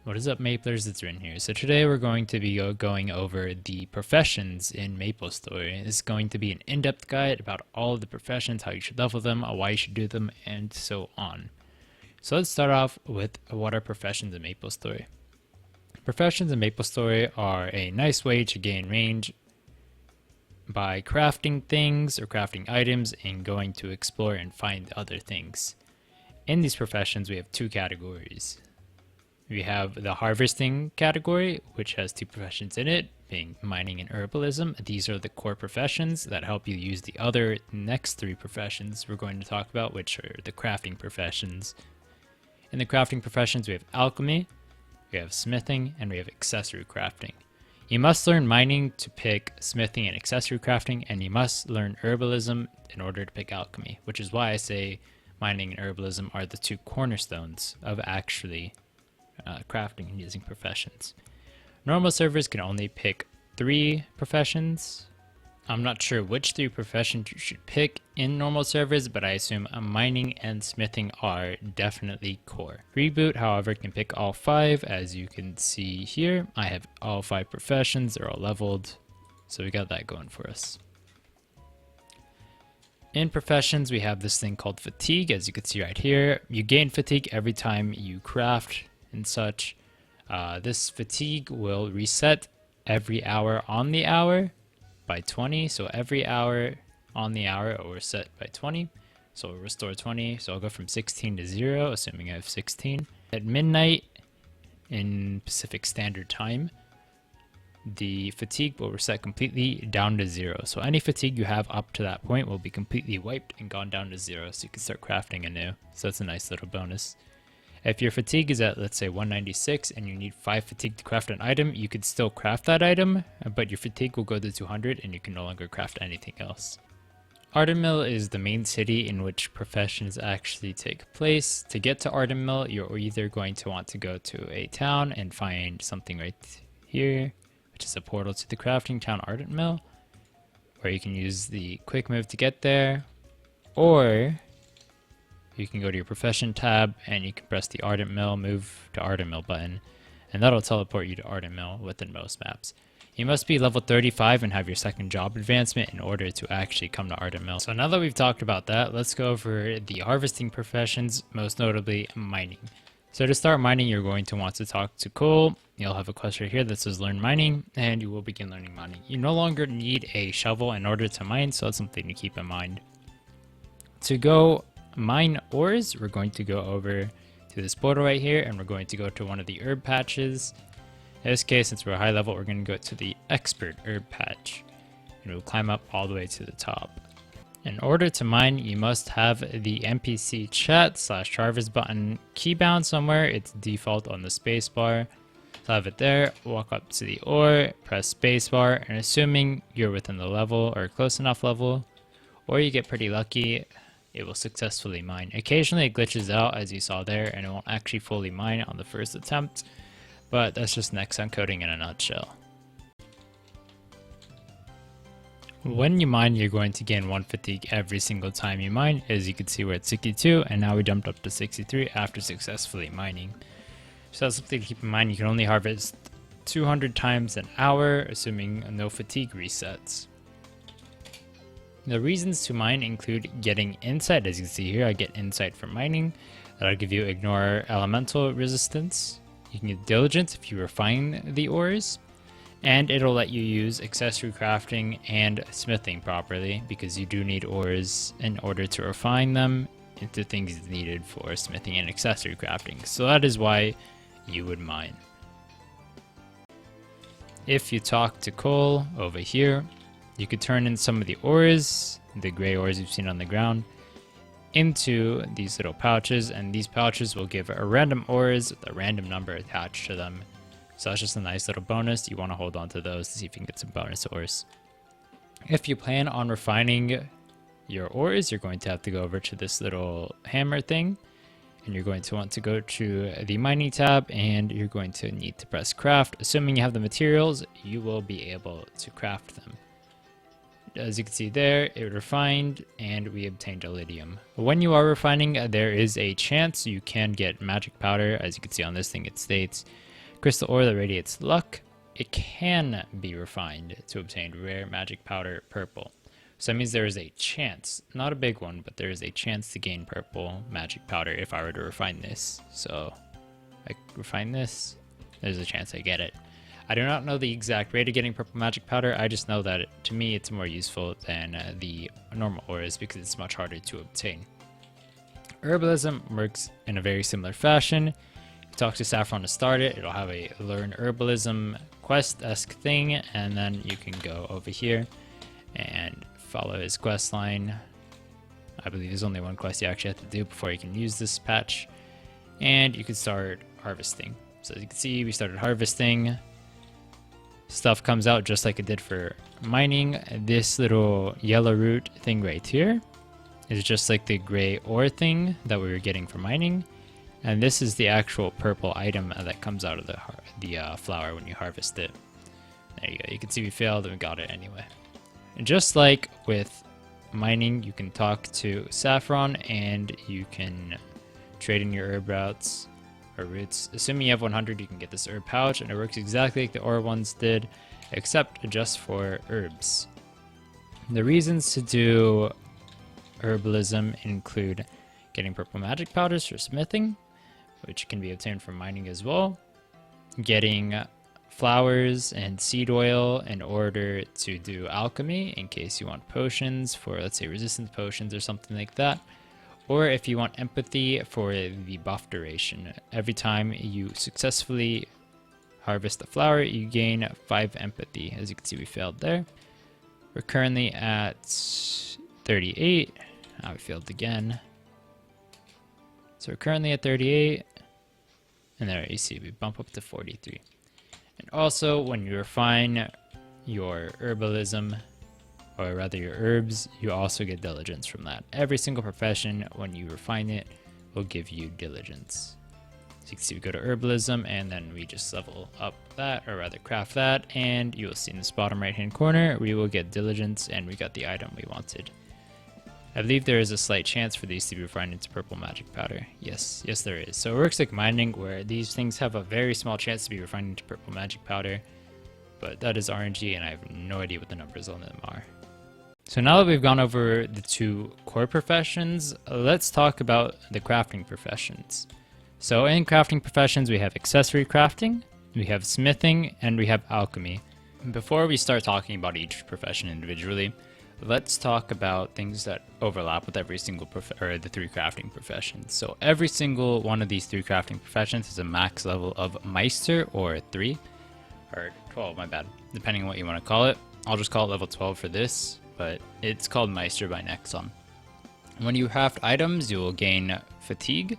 What is up, Maplers? It's Rhinne here. So today we're going to be going over the professions in Maplestory. This is going to be an in-depth guide about all of the professions, how you should level them, why you should do them, and so on. So let's start off with what are professions in Maplestory. Professions in Maplestory are a nice way to gain range by crafting things or crafting items and going to explore and find other things. In these professions, we have two categories. We have the harvesting category, which has two professions in it, being mining and herbalism. These are the core professions that help you use the other next three professions we're going to talk about, which are the crafting professions. In the crafting professions, we have alchemy, we have smithing, and we have accessory crafting. You must learn mining to pick smithing and accessory crafting, and you must learn herbalism in order to pick alchemy, which is why I say mining and herbalism are the two cornerstones of actually crafting and using professions. Normal servers can only pick 3 professions. I'm not sure which 3 professions you should pick in normal servers, but I assume mining and smithing are definitely core. Reboot, however, can pick all 5. As you can see here, I have all 5 professions. They're all leveled, so we got that going for us. In professions, we have this thing called fatigue, as you can see right here. You gain fatigue every time you craft and such. This fatigue will reset every hour on the hour by 20. So every hour on the hour it will reset by 20. So it will restore 20. So I'll go from 16 to 0, assuming I have 16. At midnight in Pacific Standard Time, the fatigue will reset completely down to 0. So any fatigue you have up to that point will be completely wiped and gone down to 0. So you can start crafting anew. So that's a nice little bonus. If your fatigue is at, let's say, 196 and you need 5 fatigue to craft an item, you could still craft that item, but your fatigue will go to 200 and you can no longer craft anything else. Ardenmill is the main city in which professions actually take place. To get to Ardenmill, you're either going to want to go to a town and find something right here, which is a portal to the crafting town Ardenmill, or you can use the quick move to get there, or you can go to your profession tab and you can press the Ardenmill move to Ardenmill button, and that'll teleport you to Ardenmill within most maps. You must be level 35 and have your second job advancement in order to actually come to Ardenmill. So now that we've talked about that, let's go over the harvesting professions, most notably mining. So to start mining, you're going to want to talk to Cole. You'll have a quest right here that says learn mining, and you will begin learning mining. You no longer need a shovel in order to mine, so that's something to keep in mind. To go mine ores, we're going to go over to this portal right here, and we're going to go to one of the herb patches. In this case, since we're high level, we're going to go to the expert herb patch, and we'll climb up all the way to the top. In order to mine, you must have the NPC chat / Jarvis button keybound somewhere. It's default on the spacebar. So have it there, walk up to the ore, press spacebar, and assuming you're within the level or close enough level, or you get pretty lucky, it will successfully mine. Occasionally it glitches out, as you saw there, and it won't actually fully mine on the first attempt, but that's just Nexon coding in a nutshell. When you mine, you're going to gain 1 fatigue every single time you mine. As you can see, we're at 62, and now we jumped up to 63 after successfully mining. So that's something to keep in mind. You can only harvest 200 times an hour, assuming no fatigue resets. The reasons to mine include getting insight. As you can see here, I get insight from mining. That'll give you ignore elemental resistance. You can get diligence if you refine the ores. And it'll let you use accessory crafting and smithing properly, because you do need ores in order to refine them into things needed for smithing and accessory crafting. So that is why you would mine. If you talk to Cole over here, you could turn in some of the ores, the gray ores you've seen on the ground, into these little pouches, and these pouches will give a random ores with a random number attached to them. So that's just a nice little bonus. You want to hold on to those to see if you can get some bonus ores. If you plan on refining your ores, you're going to have to go over to this little hammer thing, and you're going to want to go to the mining tab, and you're going to need to press craft. Assuming you have the materials, you will be able to craft them. As you can see there, it refined and we obtained iridium. When you are refining, there is a chance you can get magic powder. As you can see on this thing, it states Crystal ore that radiates luck. It can be refined to obtain rare magic powder purple. So that means there is a chance, not a big one, but there is a chance to gain purple magic powder if I were to refine this. So I refine this, there's a chance I get it. I do not know the exact rate of getting purple magic powder. I just know that to me it's more useful than the normal ores because it's much harder to obtain. Herbalism works in a very similar fashion. You talk to Saffron to start it. It'll have a learn herbalism quest-esque thing, and then you can go over here and follow his quest line. I believe there's only one quest you actually have to do before you can use this patch, and you can start harvesting. So as you can see, we started harvesting. Stuff comes out just like it did for mining. This little yellow root thing right here is just like the gray ore thing that we were getting for mining, and this is the actual purple item that comes out of the flower when you harvest it. There you go. You can see we failed and we got it anyway. And just like with mining, you can talk to Saffron and you can trade in your herb roots. Assuming you have 100, you can get this herb pouch, and it works exactly like the ore ones did, except just for herbs. The reasons to do herbalism include getting purple magic powders for smithing, which can be obtained from mining as well, getting flowers and seed oil in order to do alchemy in case you want potions for, let's say, resistance potions or something like that. Or if you want empathy for the buff duration. Every time you successfully harvest a flower, you gain 5 empathy. As you can see, we failed there. We're currently at 38. We failed again. So we're currently at 38. And there you see, we bump up to 43. And also, when you refine your herbalism, or rather your herbs, you also get diligence from that. Every single profession, when you refine it, will give you diligence. So you can see we go to herbalism, and then we just level up that, or rather craft that, and you will see in this bottom right hand corner, we will get diligence, and we got the item we wanted. I believe there is a slight chance for these to be refined into purple magic powder. Yes, there is. So it works like mining, where these things have a very small chance to be refined into purple magic powder, but that is RNG, and I have no idea what the numbers on them are. So now that we've gone over the 2 core professions, let's talk about the crafting professions. So in crafting professions, we have accessory crafting, we have smithing, and we have alchemy. Before we start talking about each profession individually, let's talk about things that overlap with every single the 3 crafting professions. So every single one of these 3 crafting professions is a max level of Meister, or 3, or 12, my bad, depending on what you want to call it. I'll just call it level 12 for this, but it's called Meister by Nexon. When you craft items, you will gain fatigue,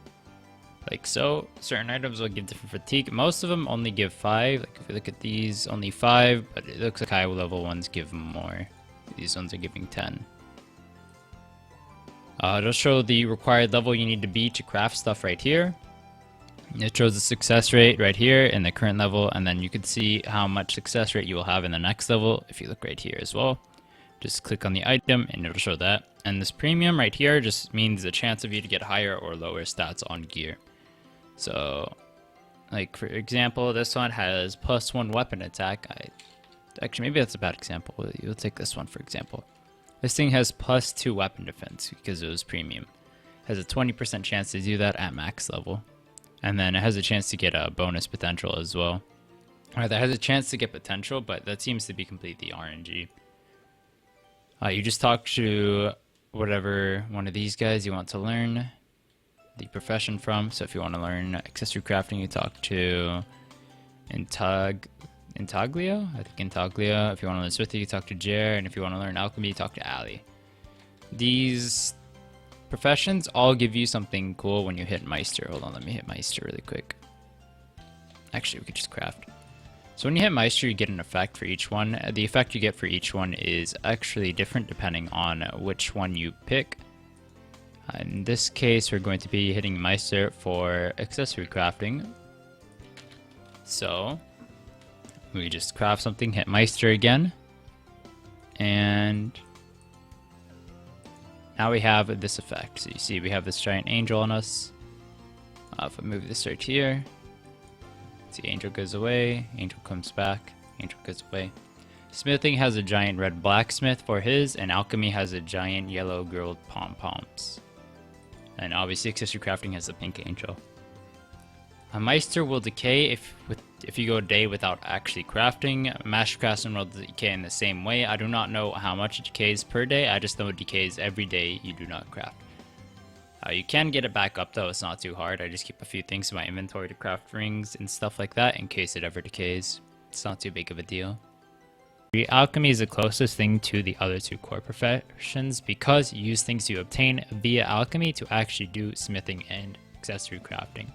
like so. Certain items will give different fatigue. Most of them only give 5. Like if you look at these, only 5, but it looks like high level ones give more. These ones are giving 10. It'll show the required level you need to be to craft stuff right here. It shows the success rate right here in the current level, and then you can see how much success rate you will have in the next level if you look right here as well. Just click on the item and it'll show that. And this premium right here just means the chance of you to get higher or lower stats on gear. So, like for example, this one has +1 weapon attack. Actually, maybe that's a bad example. You'll take this one for example. This thing has +2 weapon defense because it was premium. Has a 20% chance to do that at max level. And then it has a chance to get a bonus potential as well. Or that has a chance to get potential, but that seems to be completely RNG. You just talk to whatever one of these guys you want to learn the profession from. So if you want to learn accessory crafting, you talk to Intaglio. I think Intaglio. If you want to learn smithing, you talk to Jer. And if you want to learn alchemy, you talk to Ali. These professions all give you something cool when you hit Meister. Hold on, let me hit Meister really quick. Actually, we could just craft. So when you hit Meister, you get an effect for each one. The effect you get for each one is actually different depending on which one you pick. In this case, we're going to be hitting Meister for accessory crafting. So we just craft something, hit Meister again, and now we have this effect. So you see we have this giant angel on us. If I move this right here, See, Angel goes away, Angel comes back, Angel goes away. Smithing has a giant red blacksmith for his, and Alchemy has a giant yellow girl pom-poms. And obviously Accessory Crafting has the pink angel. A Meister will decay if you go a day without actually crafting. Master Craftsman will decay in the same way. I do not know how much it decays per day, I just know it decays every day you do not craft. You can get it back up though, it's not too hard. I just keep a few things in my inventory to craft rings and stuff like that in case it ever decays. It's not too big of a deal. Alchemy is the closest thing to the other two core professions because you use things you obtain via alchemy to actually do smithing and accessory crafting.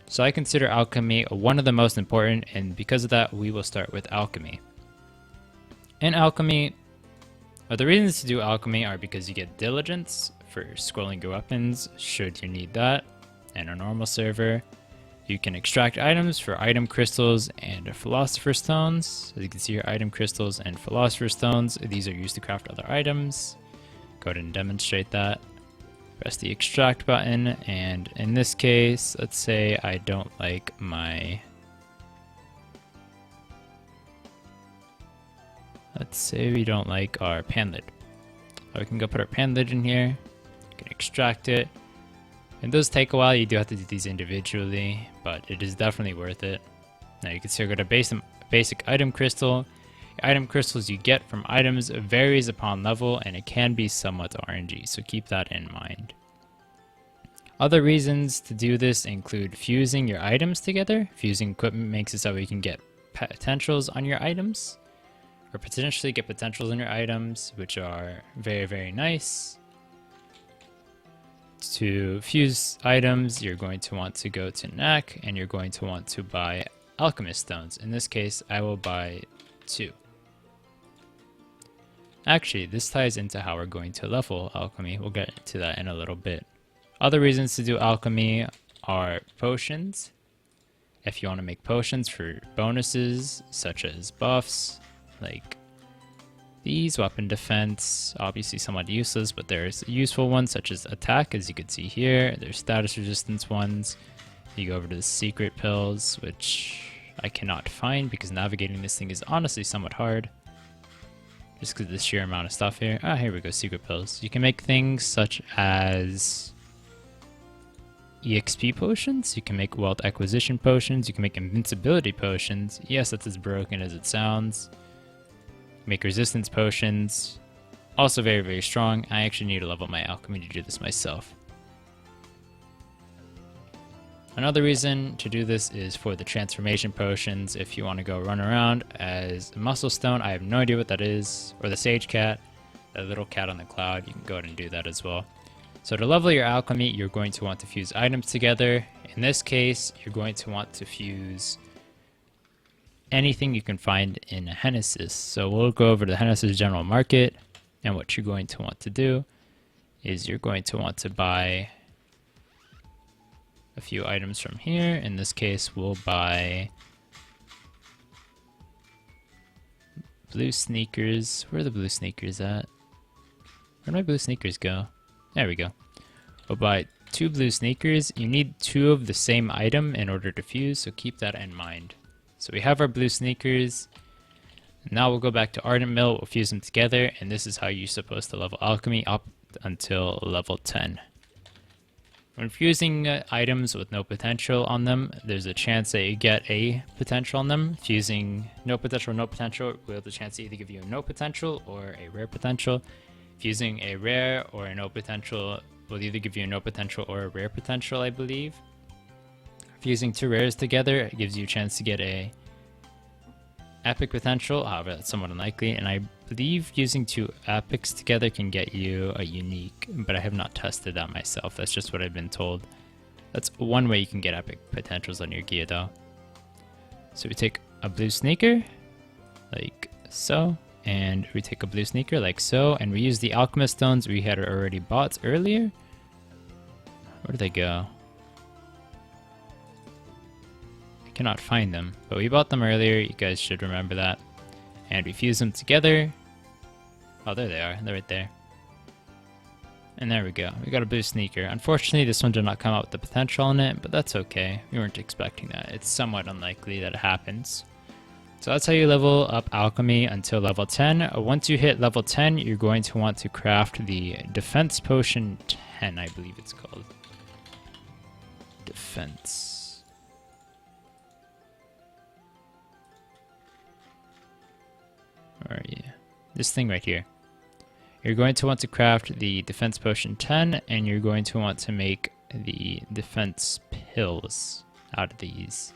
So I consider alchemy one of the most important, and because of that we will start with alchemy. In alchemy, the reasons to do alchemy are because you get diligence for scrolling your weapons should you need that. In a normal server, you can extract items for item crystals and philosopher stones. As you can see here, item crystals and philosopher stones. These are used to craft other items. Go ahead and demonstrate that. Press the extract button, and in this case, let's say I don't like my... Let's say we don't like our pan lid. We can go put our pan lid in here. You can extract it. It does take a while, you do have to do these individually, but it is definitely worth it. Now you can see I got a basic item crystal. The item crystals you get from items varies upon level, and it can be somewhat RNG, so keep that in mind. Other reasons to do this include fusing your items together. Fusing equipment makes it so we can get potentials on your items, or potentially get potentials on your items, which are very, very nice. To fuse items, you're going to want to go to NAC, and you're going to want to buy alchemist stones. In this case, I will buy 2. Actually, this ties into how we're going to level alchemy. We'll get into that in a little bit. Other reasons to do alchemy are potions. If you want to make potions for bonuses, such as buffs, like these, weapon defense, obviously somewhat useless, but there's useful ones such as attack, as you can see here. There's status resistance ones. You go over to the secret pills, which I cannot find because navigating this thing is honestly somewhat hard. Just because of the sheer amount of stuff here. Ah, here we go, secret pills. You can make things such as EXP potions. You can make wealth acquisition potions. You can make invincibility potions. Yes, that's as broken as it sounds. Make resistance potions, also very, very strong. I actually need to level my alchemy to do this myself. Another reason to do this is for the transformation potions. If you want to go run around as muscle stone, I have no idea what that is, or the sage cat, that little cat on the cloud, you can go ahead and do that as well. So to level your alchemy, you're going to want to fuse items together. In this case, you're going to want to fuse anything you can find in Henesis. So we'll go over to the Henesis General Market, and what you're going to want to do is you're going to want to buy a few items from here. In this case, we'll buy blue sneakers. Where are the blue sneakers at? Where'd my blue sneakers go? There we go. We'll buy 2 blue sneakers. You need 2 of the same item in order to fuse, so keep that in mind. So we have our blue sneakers. Now we'll go back to Ardent Mill, we'll fuse them together, and this is how you're supposed to level alchemy up until level 10. When fusing items with no potential on them, there's a chance that you get a potential on them. Fusing no potential will have the chance to either give you a no potential or a rare potential. Fusing a rare or a no potential will either give you a no potential or a rare potential, I believe. Fusing 2 rares together gives you a chance to get a epic potential, however that's somewhat unlikely, and I believe using 2 epics together can get you a unique, but I have not tested that myself. That's just what I've been told. That's one way you can get epic potentials on your gear though. So we take a blue sneaker, like so, and we take a blue sneaker like so, and we use the alchemist stones we had already bought earlier. Where did they go? I cannot find them, but we bought them earlier. You guys should remember that. And we fuse them together. Oh, there they are. They're right there. And there we go. We got a blue sneaker. Unfortunately, this one did not come out with the potential on it, but that's okay. We weren't expecting that. It's somewhat unlikely that it happens. So that's how you level up Alchemy until level 10. Once you hit level 10, you're going to want to craft the Defense Potion 10, I believe it's called. Defense. Where are you? This thing right here. You're going to want to craft the Defense Potion 10, and you're going to want to make the Defense Pills out of these.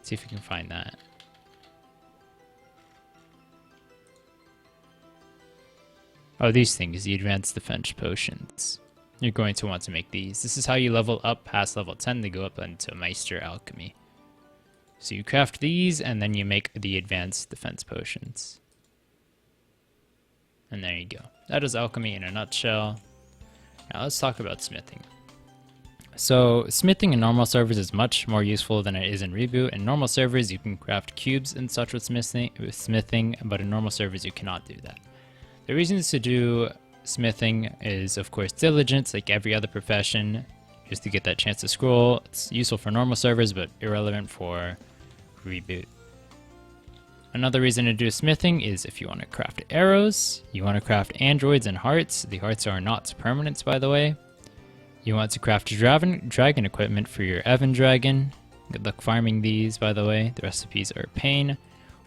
See if we can find that. Oh, these things, the Advanced Defense Potions. You're going to want to make these. This is how you level up past level 10 to go up into Meister Alchemy. So you craft these, and then you make the Advanced Defense Potions. And there you go. That is Alchemy in a nutshell. Now let's talk about smithing. So smithing in normal servers is much more useful than it is in Reboot. In normal servers, you can craft cubes and such with smithing, but in normal servers, you cannot do that. The reasons to do smithing is, of course, diligence, like every other profession, just to get that chance to scroll. It's useful for normal servers, but irrelevant for Reboot. Another reason to do smithing is if you want to craft arrows, you want to craft androids and hearts. The hearts are not permanents, by the way. You want to craft dragon equipment for your Evan dragon. Good luck farming these, by the way. The recipes are a pain.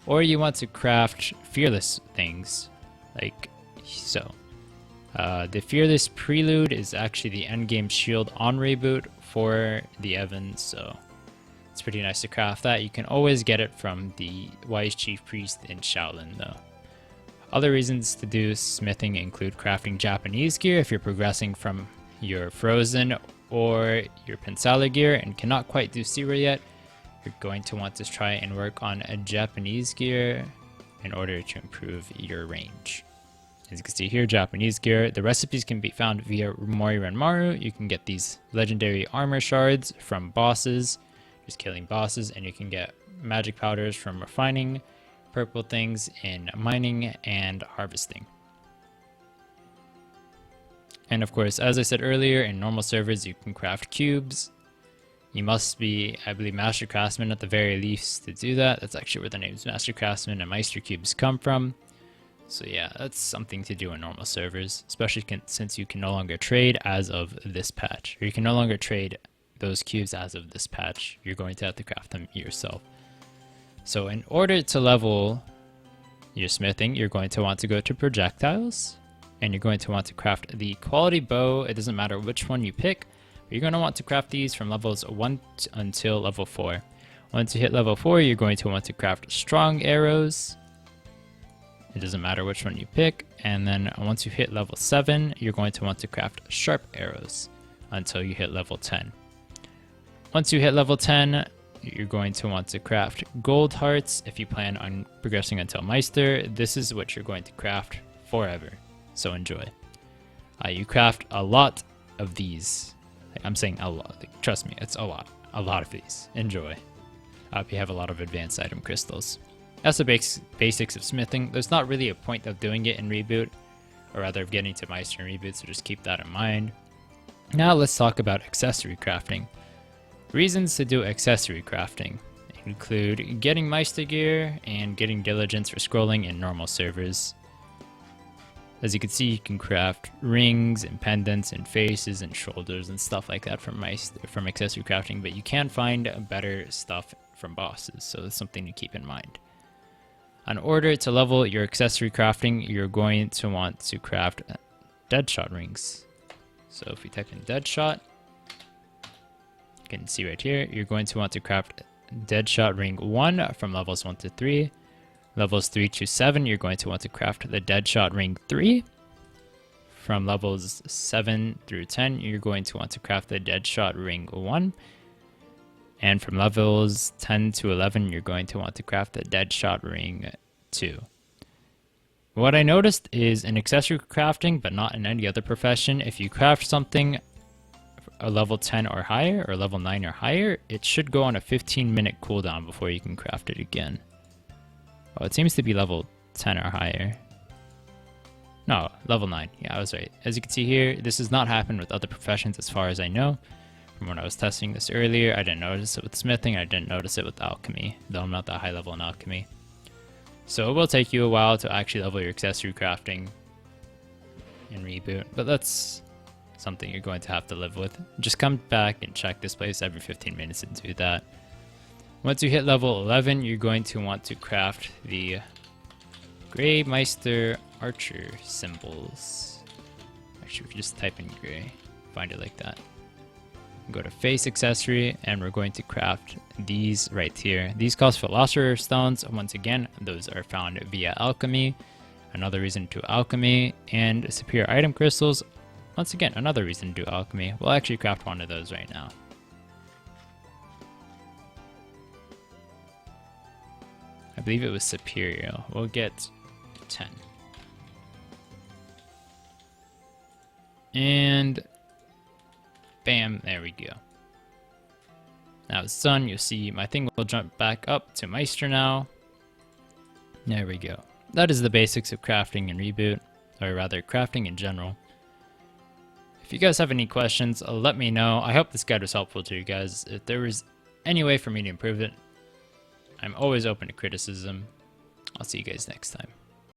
Or you want to craft fearless things, like so. The Fearless Prelude is actually the endgame shield on Reboot for the Evans, so it's pretty nice to craft that. You can always get it from the Wise Chief Priest in Shaolin, though. Other reasons to do smithing include crafting Japanese gear if you're progressing from your Frozen or your Pensala gear and cannot quite do Sira yet. You're going to want to try and work on a Japanese gear in order to improve your range. As you can see here, Japanese gear. The recipes can be found via Mori Renmaru. You can get these legendary armor shards from bosses, just killing bosses, and you can get magic powders from refining purple things in mining and harvesting. And of course, as I said earlier, in normal servers, you can craft cubes. You must be, I believe, Master Craftsman at the very least to do that. That's actually where the names Master Craftsman and Meister Cubes come from. So yeah, that's something to do in normal servers, especially since you can no longer trade as of this patch. Or you can no longer trade those cubes as of this patch. You're going to have to craft them yourself. So in order to level your smithing, you're going to want to go to projectiles, and you're going to want to craft the quality bow. It doesn't matter which one you pick, but you're going to want to craft these from levels 1 until level 4. Once you hit level 4, you're going to want to craft strong arrows. It doesn't matter which one you pick. And then once you hit level 7, you're going to want to craft sharp arrows until you hit level 10. Once you hit level 10, you're going to want to craft gold hearts if you plan on progressing until Meister. This is what you're going to craft forever, so enjoy. You craft a lot of these. I'm saying a lot. Like, trust me, it's a lot of these. Enjoy. You have a lot of advanced item crystals. That's the basics of smithing. There's not really a point of doing it in Reboot, or rather of getting to Meister in Reboot, so just keep that in mind. Now let's talk about accessory crafting. Reasons to do accessory crafting include getting Meister gear and getting diligence for scrolling in normal servers. As you can see, you can craft rings and pendants and faces and shoulders and stuff like that from accessory crafting, but you can find better stuff from bosses, so it's something to keep in mind. In order to level your accessory crafting, you're going to want to craft Deadshot rings. So if we type in Deadshot, you can see right here, you're going to want to craft Deadshot ring 1 from levels 1 to 3. Levels 3 to 7, you're going to want to craft the Deadshot ring 3. From levels 7 through 10, you're going to want to craft the Deadshot ring 1. And from levels 10 to 11, you're going to want to craft the Deadshot ring 2. What I noticed is in accessory crafting, but not in any other profession, if you craft something a level 10 or higher, or level 9 or higher, it should go on a 15-minute cooldown before you can craft it again. Oh, it seems to be level 10 or higher. No, level 9. Yeah, I was right. As you can see here, this has not happened with other professions as far as I know. From when I was testing this earlier, I didn't notice it with smithing, I didn't notice it with alchemy, though I'm not that high level in alchemy. So it will take you a while to actually level your accessory crafting in Reboot, but that's something you're going to have to live with. Just come back and check this place every 15 minutes and do that. Once you hit level 11, you're going to want to craft the Grey Meister Archer symbols. Actually, we can just type in Grey, find it like that. Go to Face Accessory, and we're going to craft these right here. These cost Philosopher's Stones. Once again, those are found via Alchemy. Another reason to Alchemy, and Superior Item Crystals. Once again, another reason to do Alchemy. We'll actually craft one of those right now. I believe it was Superior. We'll get 10. And bam, there we go. Now it's done. You'll see my thing will jump back up to Meister now. There we go. That is the basics of crafting in Reboot, or rather crafting in general. If you guys have any questions, let me know. I hope this guide was helpful to you guys. If there was any way for me to improve it, I'm always open to criticism. I'll see you guys next time.